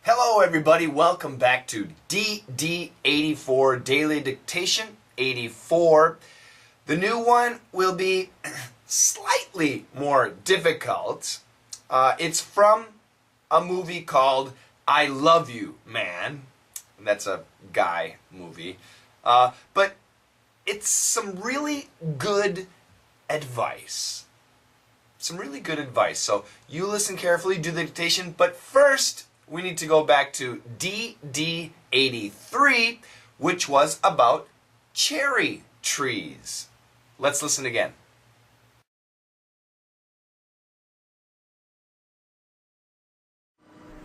Hello everybody, welcome back to DD84, Daily Dictation 84. The new one will be slightly more difficult. It's from a movie called I Love You, Man. That's a guy movie. But it's some really good advice. Some really good advice. So you listen carefully, do the dictation, but first we need to go back to DD83, which was about cherry trees. Let's listen again.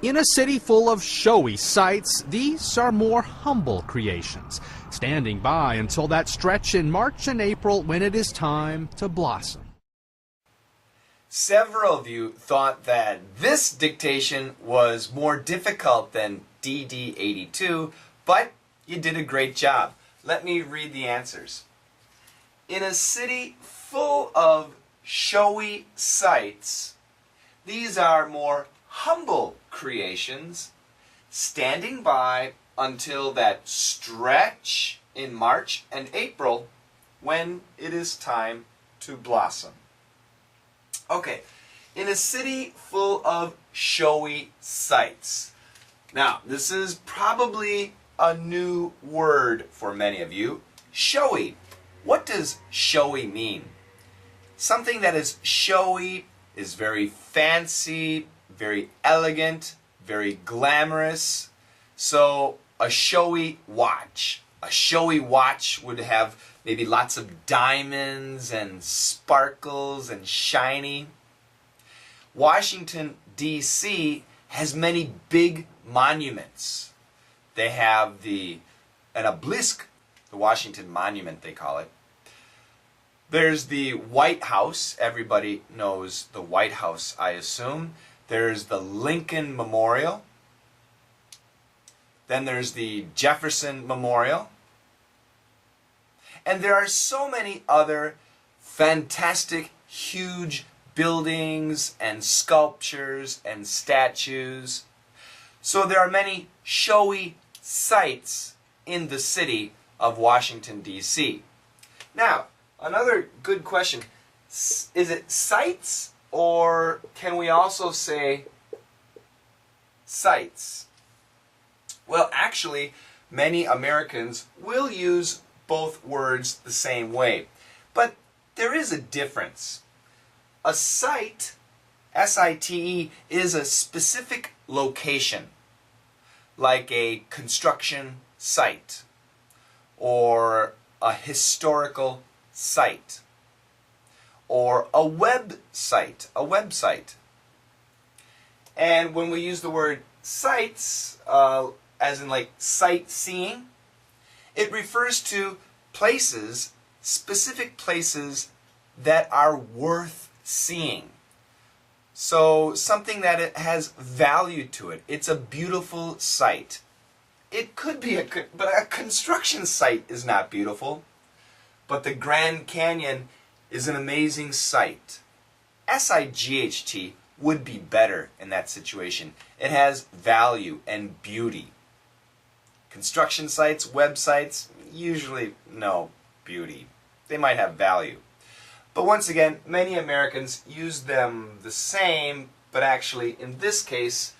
In a city full of showy sights, these are more humble creations, standing by until that stretch in March and April when it is time to blossom. Several of you thought that this dictation was more difficult than DD82, but you did a great job. Let me read the answers. In a city full of showy sights, these are more humble creations, standing by until that stretch in March and April when it is time to blossom. Okay, in a city full of showy sights. Now, this is probably a new word for many of you. Showy. What does showy mean? Something that is showy is very fancy, very elegant, very glamorous. So, a showy watch. A showy watch would have maybe lots of diamonds and sparkles and shiny. Washington, D.C. has many big monuments. They have an obelisk, the Washington Monument they call it. There's the White House. Everybody knows the White House, I assume. There's the Lincoln Memorial. Then there's the Jefferson Memorial. And there are so many other fantastic, huge buildings and sculptures and statues. So there are many showy sights in the city of Washington, D.C. Now, another good question. Is it sights or can we also say sights? Well, actually, many Americans will use both words the same way. But there is a difference. A site, S-I-T-E, is a specific location, like a construction site or a historical site or a website, And when we use the word sites, as in like sightseeing, it refers to places, specific places that are worth seeing. So something that it has value to it. It's a beautiful site. It could be but a construction site is not beautiful. But the Grand Canyon is an amazing sight. S-I-G-H-T would be better in that situation. It has value and beauty. Construction sites, websites, usually no beauty. They might have value. But once again, many Americans use them the same, but actually in this case,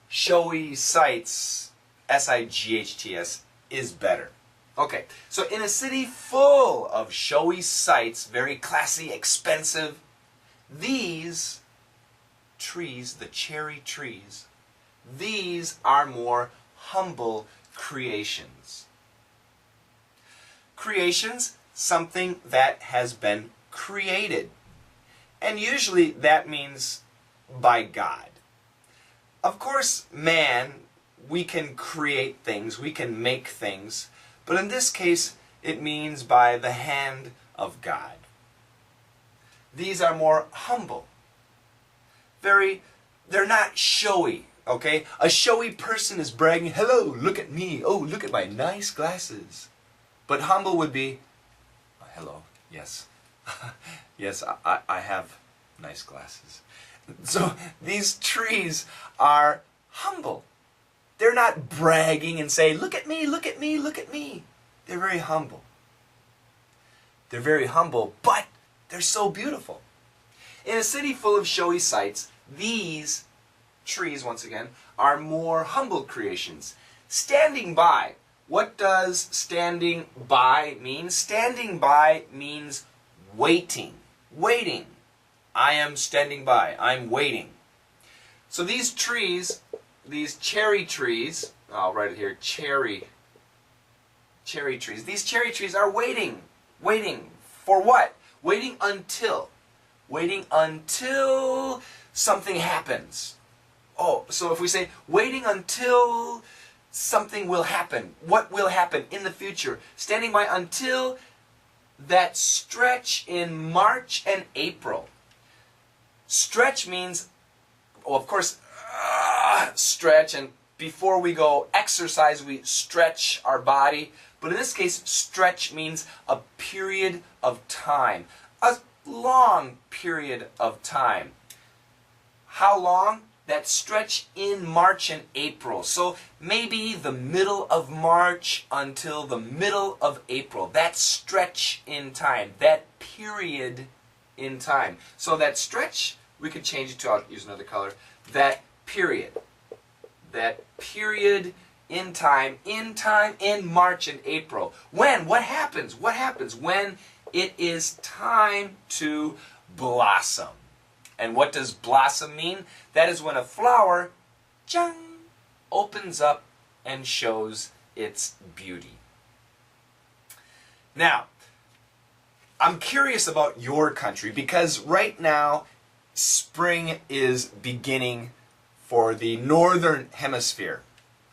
showy sites, S-I-G-H-T-S, is better. Okay, so in a city full of showy sites, very classy, expensive, these trees, the cherry trees, these are more humble creations. Creations, something that has been created. And usually that means by God. Of course, man, we can create things, we can make things, but in this case, it means by the hand of God. These are more humble. They're not showy. Okay? A showy person is bragging, hello, look at me. Oh, look at my nice glasses. But humble would be, hello, yes. Yes, I have nice glasses. So these trees are humble. They're not bragging and saying, look at me, look at me, look at me. They're very humble. They're very humble, but they're so beautiful. In a city full of showy sights, these trees, once again, are more humble creations. Standing by. What does standing by mean? Standing by means waiting. Waiting. I am standing by. I'm waiting. So these trees, these cherry trees, I'll write it here, cherry trees. These cherry trees are waiting. Waiting for what? Waiting until something happens. Oh, so if we say waiting until something will happen, what will happen in the future? Standing by until that stretch in March and April. Stretch means, well, of course, stretch, and before we go exercise, we stretch our body. But in this case, stretch means a period of time, a long period of time. How long? That stretch in March and April. So maybe the middle of March until the middle of April. That stretch in time, that period in time. So that stretch, we could change it to, I'll use another color, that period. That period in time in March and April. When? What happens? What happens when it is time to blossom? And what does blossom mean? That is when a flower, jang, opens up and shows its beauty. Now, I'm curious about your country because right now, spring is beginning for the northern hemisphere.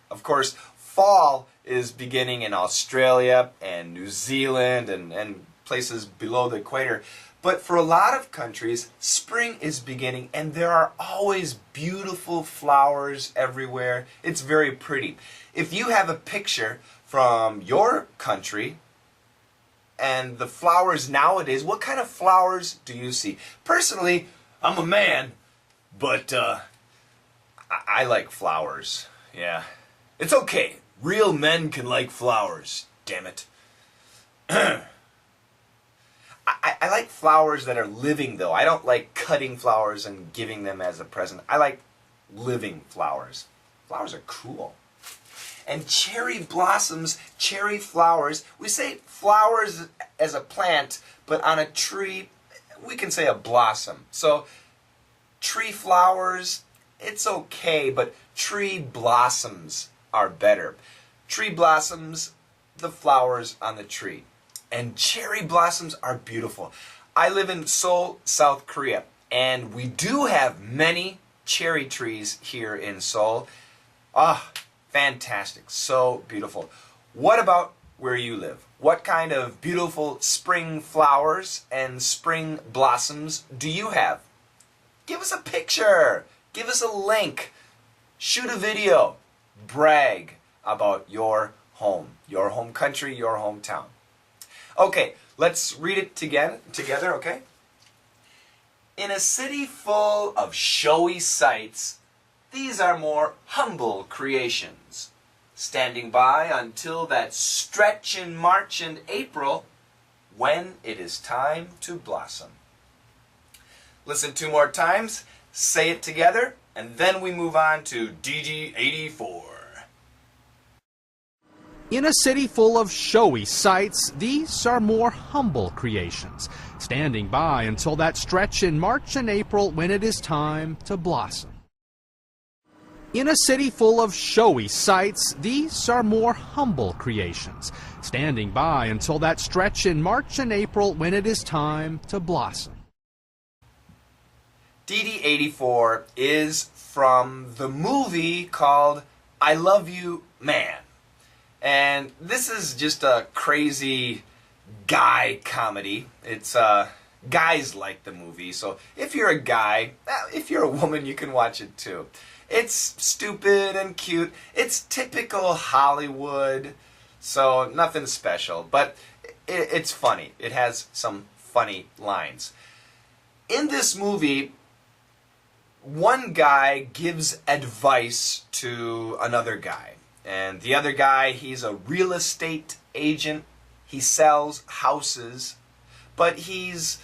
Of course, fall is beginning in Australia and New Zealand and places below the equator. But for a lot of countries, spring is beginning and there are always beautiful flowers everywhere. It's very pretty. If you have a picture from your country and the flowers nowadays, what kind of flowers do you see? Personally, I'm a man, but I like flowers. Yeah. It's okay. Real men can like flowers. Damn it. I like flowers that are living, though. I don't like cutting flowers and giving them as a present. I like living flowers. Flowers are cool. And cherry blossoms, cherry flowers. We say flowers as a plant, but on a tree, we can say a blossom. So tree flowers, it's okay, but tree blossoms are better. Tree blossoms, the flowers on the tree. And cherry blossoms are beautiful. I live in Seoul, South Korea, and we do have many cherry trees here in Seoul. Ah, fantastic. So beautiful. What about where you live? What kind of beautiful spring flowers and spring blossoms do you have? Give us a picture. Give us a link. Shoot a video. Brag about your home country, your hometown. Okay, let's read it together, okay? In a city full of showy sights, these are more humble creations, standing by until that stretch in March and April when it is time to blossom. Listen 2 more times, say it together, and then we move on to DD84. In a city full of showy sights, these are more humble creations, standing by until that stretch in March and April when it is time to blossom. In a city full of showy sights, these are more humble creations, standing by until that stretch in March and April when it is time to blossom. DD84 is from the movie called I Love You, Man. And this is just a crazy guy comedy. It's guys like the movie, so if you're a guy, if you're a woman, you can watch it too. It's stupid and cute. It's typical Hollywood, so nothing special, but it's funny. It has some funny lines. In this movie, one guy gives advice to another guy. And the other guy, he's a real estate agent. He sells houses, but he's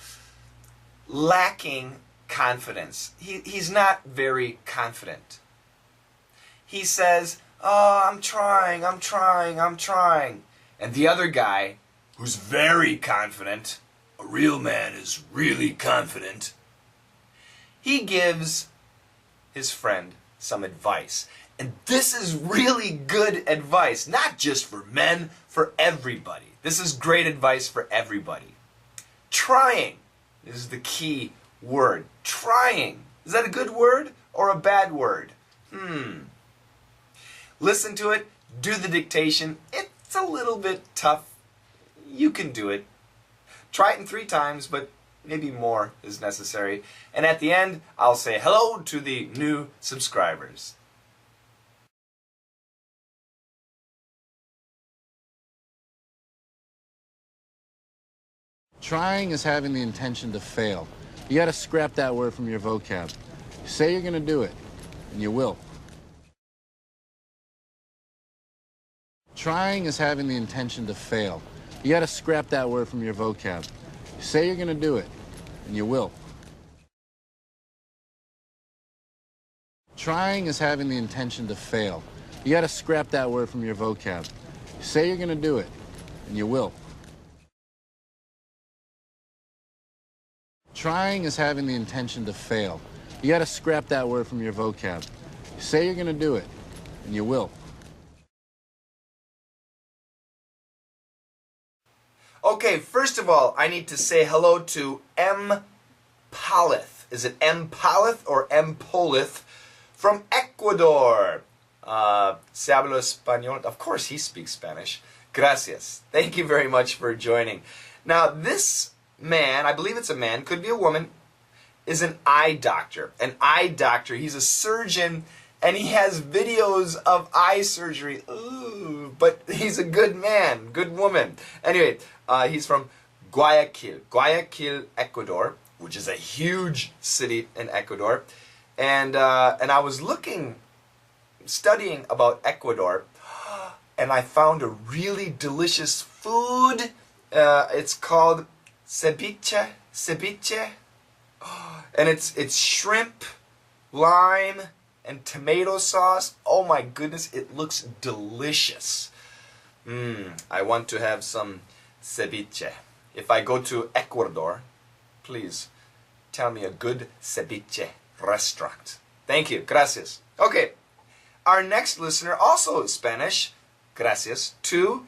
lacking confidence. He's not very confident. He says, "Oh, I'm trying. And the other guy, who's very confident, a real man is really confident, he gives his friend some advice. And this is really good advice, not just for men, for everybody. This is great advice for everybody. Trying is the key word. Trying. Is that a good word or a bad word? Listen to it. Do the dictation. It's a little bit tough. You can do it. Try it in 3 times, but maybe more is necessary. And at the end, I'll say hello to the new subscribers. Trying is having the intention to fail. You got to scrap that word from your vocab. Say you're going to do it, and you will. Trying is having the intention to fail. You got to scrap that word from your vocab. Say you're going to do it, and you will. Trying is having the intention to fail. You got to scrap that word from your vocab. Say you're going to do it, and you will. Trying is having the intention to fail. You got to scrap that word from your vocab. Say you're going to do it, and you will. Okay, first of all, I need to say hello to M. Polith. Is it M. Polith or M. Polith from Ecuador? Se habla español. Of course, he speaks Spanish. Gracias. Thank you very much for joining. Now, this man, I believe it's a man, could be a woman, is an eye doctor. An eye doctor. He's a surgeon, and he has videos of eye surgery. Ooh, but he's a good man, good woman. Anyway, he's from Guayaquil, Ecuador, which is a huge city in Ecuador. And I was studying about Ecuador, and I found a really delicious food. It's called ceviche, and it's shrimp, lime, and tomato sauce. Oh my goodness, it looks delicious. I want to have some ceviche. If I go to Ecuador, please tell me a good ceviche restaurant. Thank you. Gracias. Okay. Our next listener, also Spanish, gracias, to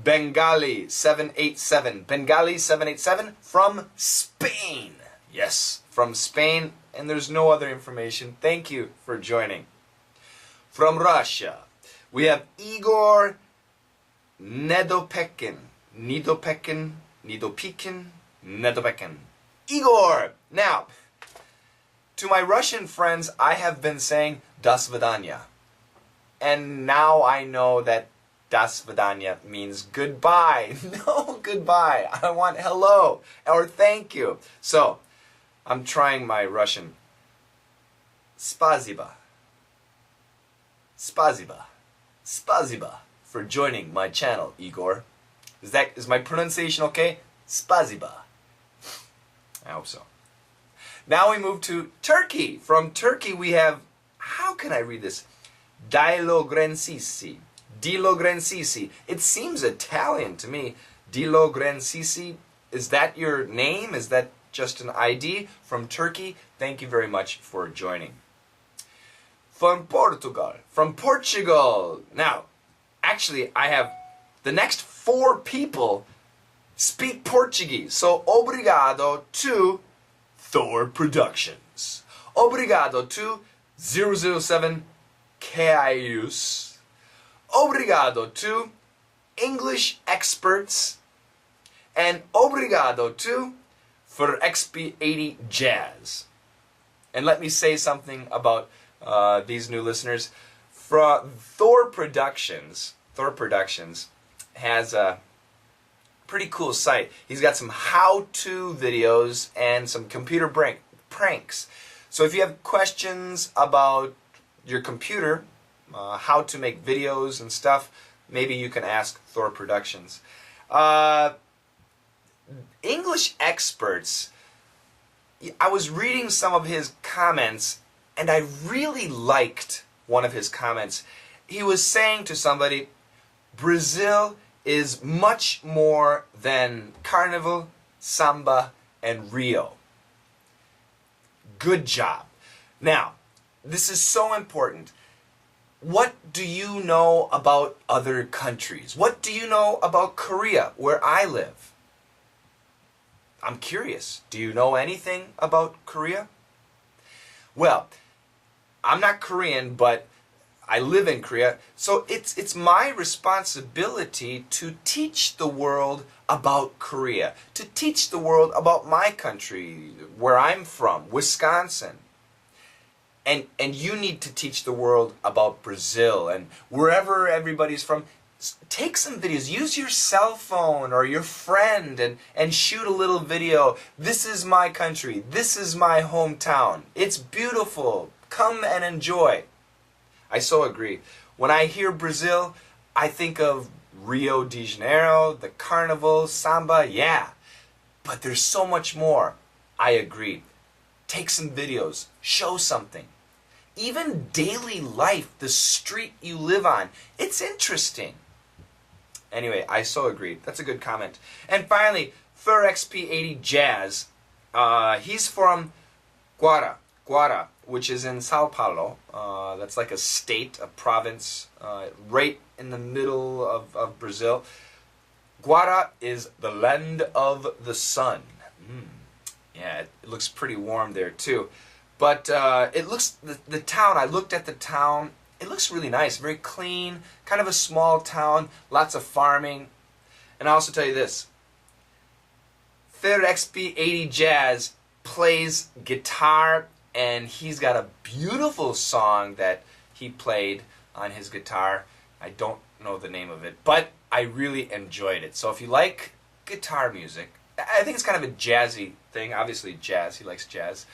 Bengali 787. Bengali 787 from Spain. Yes, from Spain, and there's no other information. Thank you for joining. From Russia, we have Igor Nedopekin. Igor! Now, to my Russian friends, I have been saying "Das Vidanya." And now I know that "Das Vidanya" means goodbye. No, goodbye. I want hello or thank you. So, I'm trying my Russian. Spasiba. Spasiba. Spasiba for joining my channel, Igor. Is my pronunciation okay? Spasiba. I hope so. Now we move to Turkey. From Turkey we have, how can I read this? Dilogrensisi. Dilogrensisi. It seems Italian to me. Dilogrensisi. Is that your name? Is that just an ID? From Turkey, thank you very much for joining. From Portugal. From Portugal. Now, actually, I have the next 4 people speak Portuguese. So, obrigado to Thor Productions. Obrigado to 007 Caius. Obrigado to English Experts. And obrigado to for XP80 Jazz. And let me say something about these new listeners. From Thor Productions has a pretty cool site. He's got some how-to videos and some computer pranks. So if you have questions about your computer, how to make videos and stuff, maybe you can ask Thor Productions. English experts, I was reading some of his comments, and I really liked one of his comments. He was saying to somebody, Brazil is much more than Carnival, Samba, and Rio. Good job. Now, this is so important. What do you know about other countries? What do you know about Korea, where I live? I'm curious. Do you know anything about Korea? Well, I'm not Korean, but I live in Korea, so it's my responsibility to teach the world about Korea, to teach the world about my country, where I'm from, Wisconsin. And you need to teach the world about Brazil and wherever everybody's from. Take some videos. Use your cell phone or your friend and shoot a little video. This is my country. This is my hometown. It's beautiful. Come and enjoy. I so agree. When I hear Brazil, I think of Rio de Janeiro, the Carnival, Samba, yeah. But there's so much more. I agree. Take some videos. Show something. Even daily life, the street you live on, it's interesting. Anyway, I so agree. That's a good comment. And finally, FurXP80 Jazz. He's from Guara, which is in Sao Paulo. That's like a state, a province, right in the middle of Brazil. Guara is the land of the sun. Yeah, it looks pretty warm there too. But it looks, the town, I looked at the town, it looks really nice, very clean, kind of a small town, lots of farming. And I'll also tell you this, FurXP80 Jazz plays guitar, and he's got a beautiful song that he played on his guitar. I don't know the name of it, but I really enjoyed it. So if you like guitar music, I think it's kind of a jazzy thing. Obviously jazz, he likes jazz.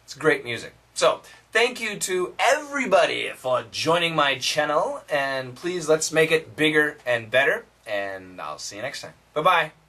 It's great music. So thank you to everybody for joining my channel, and please let's make it bigger and better, and I'll see you next time. Bye-bye.